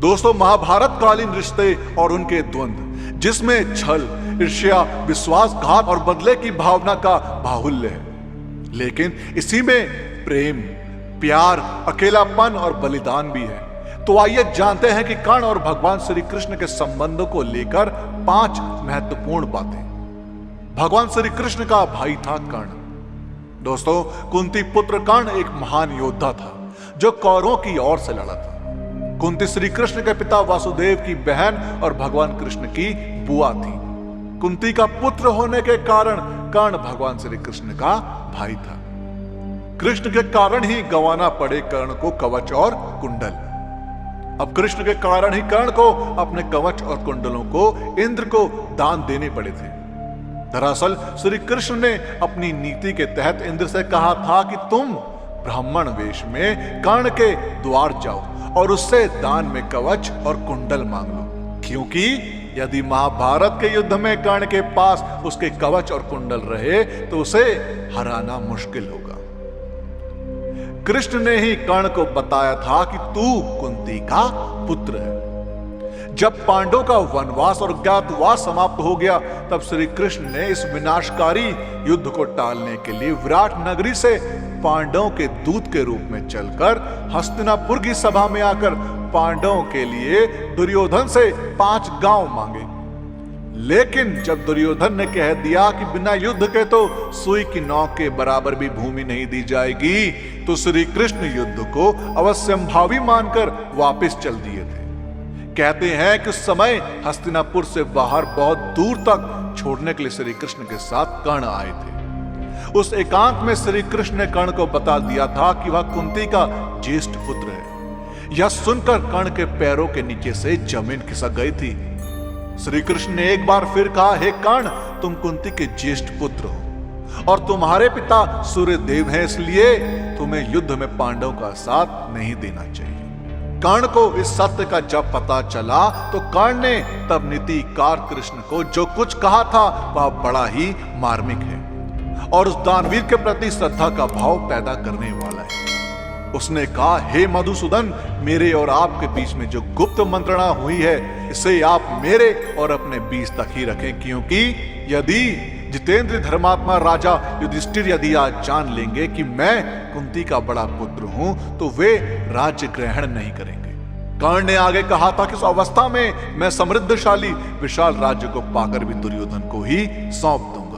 दोस्तों, महाभारत कालीन रिश्ते और उनके द्वंद्व, जिसमें छल, ईर्ष्या, विश्वासघात और बदले की भावना का बाहुल्य है, लेकिन इसी में प्रेम, प्यार, अकेलापन और बलिदान भी है। तो आइए जानते हैं कि कर्ण और भगवान श्री कृष्ण के संबंधों को लेकर 5 महत्वपूर्ण बातें। भगवान श्री कृष्ण का भाई था कर्ण। दोस्तों, कुंती पुत्र कर्ण एक महान योद्धा था जो कौरवों की ओर से लड़ा था। कुंती श्री कृष्ण के पिता वासुदेव की बहन और भगवान कृष्ण की बुआ थी। कुंती का पुत्र होने के कारण कर्ण भगवान श्री कृष्ण का भाई था। कृष्ण के कारण ही गंवाना पड़े कर्ण को कवच और कुंडल। अब कृष्ण के कारण ही कर्ण को अपने कवच और कुंडलों को इंद्र को दान देने पड़े थे। दरअसल श्री कृष्ण ने अपनी नीति के तहत इंद्र से कहा था कि तुम ब्राह्मण वेश में कर्ण के द्वार जाओ और उससे दान में कवच और कुंडल मांग लो, क्योंकि यदि महाभारत के युद्ध में कर्ण के पास उसके कवच और कुंडल रहे तो उसे हराना मुश्किल होगा। कृष्ण ने ही कर्ण को बताया था कि तू कुंती का पुत्र है। जब पांडवों का वनवास और ज्ञातवास समाप्त हो गया, तब श्री कृष्ण ने इस विनाशकारी युद्ध को टालने के लिए विराट नगरी से पांडवों के दूत के रूप में चलकर हस्तिनापुर की सभा में आकर पांडवों के लिए दुर्योधन से 5 गांव मांगे। लेकिन जब दुर्योधन ने कह दिया कि बिना युद्ध के तो सुई की नोक के बराबर भी भूमि नहीं दी जाएगी, तो श्री कृष्ण युद्ध को अवश्यंभावी मानकर वापस चल दिए थे। कहते हैं कि उस समय हस्तिनापुर से बाहर बहुत दूर तक छोड़ने के लिए श्री कृष्ण के साथ कर्ण आए थे। उस एकांत में श्री कृष्ण ने कर्ण को बता दिया था कि वह कुंती का ज्येष्ठ पुत्र है। यह सुनकर कर्ण के पैरों के नीचे से जमीन खिसक गई थी। श्री कृष्ण ने एक बार फिर कहा, हे कर्ण, तुम कुंती के ज्येष्ठ पुत्र हो और तुम्हारे पिता सूर्य देव हैं, इसलिए तुम्हें युद्ध में पांडवों का साथ नहीं देना चाहिए। कर्ण को इस सत्य का जब पता चला तो कर्ण ने तब नीतिकार कृष्ण को जो कुछ कहा था वह बड़ा ही मार्मिक है और उस दानवीर के प्रति श्रद्धा का भाव पैदा करने वाला है। उसने कहा, हे मधुसूदन, मेरे और आपके बीच में जो गुप्त मंत्रणा हुई है, इसे आप मेरे और अपने बीच तक ही रखें, क्योंकि यदि जितेंद्र धर्मात्मा राजा युधिष्ठिर यदि आज जान लेंगे कि मैं कुंती का बड़ा पुत्र हूं, तो वे राज्य ग्रहण नहीं करेंगे। कर्ण ने आगे कहा था कि इस अवस्था में मैं समृद्धशाली विशाल राज्य को पाकर भी दुर्योधन को ही सौंप दूंगा।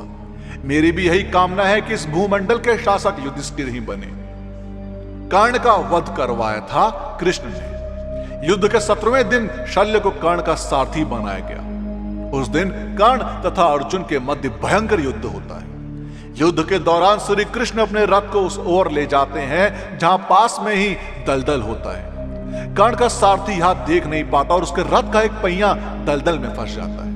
मेरी भी यही कामना है कि इस भूमंडल के शासक युधिष्ठिर ही बने। कर्ण का वध करवाया था कृष्ण ने। युद्ध के 17वें दिन शल्य को कर्ण का सारथी बनाया गया। उस दिन कर्ण तथा अर्जुन के मध्य भयंकर युद्ध होता है। युद्ध के दौरान श्री कृष्ण अपने रथ को उस ओर ले जाते हैं जहां पास में ही दलदल होता है। कर्ण का सारथी यहां देख नहीं पाता और उसके रथ का एक पहिया दलदल में फंस जाता है।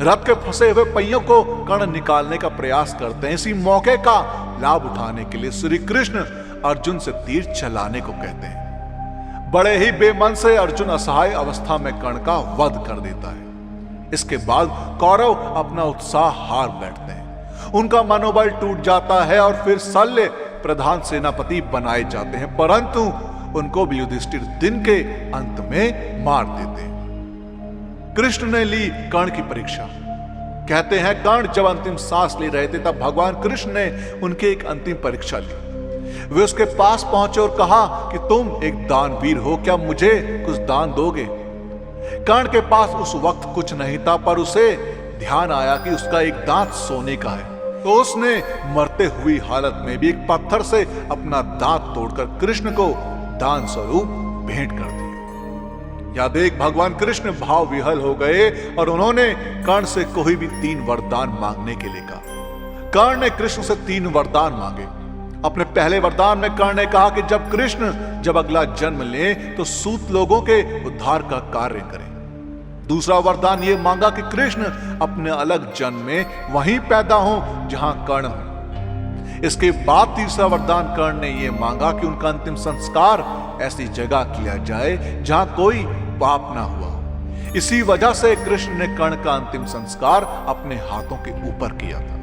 रथ के फंसे हुए पहियों को कर्ण निकालने का प्रयास करते हैं। इसी मौके का लाभ उठाने के लिए श्री कृष्ण अर्जुन से तीर चलाने को कहते हैं। बड़े ही बेमन से अर्जुन असहाय अवस्था में कर्ण का वध कर देता है। इसके बाद कौरव अपना उत्साह हार बैठते हैं। उनका मनोबल टूट जाता है और फिर शल्य प्रधान सेनापति बनाए जाते हैं, परंतु उनको भी युधिष्ठिर दिन के अंत में मार देते हैं। कृष्ण ने ली कर्ण की परीक्षा। कहते हैं कर्ण जब अंतिम सांस ले रहे थे तब भगवान कृष्ण ने उनकी एक अंतिम परीक्षा ली। वे उसके पास पहुंचे और कहा कि तुम एक दानवीर हो, क्या मुझे कुछ दान दोगे? कर्ण के पास उस वक्त कुछ नहीं था, पर उसे ध्यान आया कि उसका एक दांत सोने का है। तो उसने मरते हुई हालत में भी एक पत्थर से अपना दांत तोड़कर कृष्ण को दान स्वरूप भेंट कर दिया। या देख, भगवान कृष्ण भाव विहल हो गए और उन्होंने कर्ण से कोई भी 3 वरदान मांगने के लिए कहा। कर्ण ने कृष्ण से 3 वरदान मांगे। अपने पहले वरदान में कर्ण ने कहा कि जब कृष्ण अगला जन्म ले तो सूत लोगों के उद्धार का कार्य करें। दूसरा वरदान ये मांगा कि कृष्ण अपने अलग जन्म में वहीं पैदा हो जहां कर्ण हो। इसके बाद तीसरा वरदान कर्ण ने यह मांगा कि उनका अंतिम संस्कार ऐसी जगह किया जाए जहां कोई पाप ना हुआ। इसी वजह से कृष्ण ने कर्ण का अंतिम संस्कार अपने हाथों के ऊपर किया था।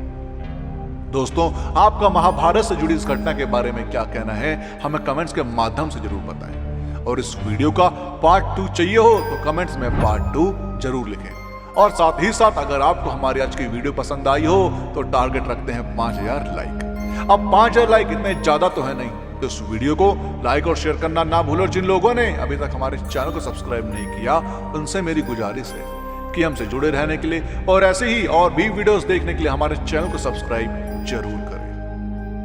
दोस्तों, आपका महाभारत से जुड़ी इस घटना के बारे में क्या कहना है, हमें कमेंट्स के माध्यम से जरूर बताएं। और इस वीडियो का पार्ट 2 चाहिए हो तो कमेंट्स में पार्ट 2 जरूर लिखें। और साथ ही साथ अगर आपको हमारी आज की वीडियो पसंद आई हो तो टारगेट रखते हैं 5000 लाइक। अब 5000 लाइक इतने ज्यादा तो है नहीं, तो इस वीडियो को लाइक और शेयर करना ना भूलो। जिन लोगों ने अभी तक हमारे चैनल को सब्सक्राइब नहीं किया उनसे मेरी गुजारिश है कि हमसे जुड़े रहने के लिए और ऐसे ही और भी वीडियोस देखने के लिए हमारे चैनल को सब्सक्राइब जरूर करें।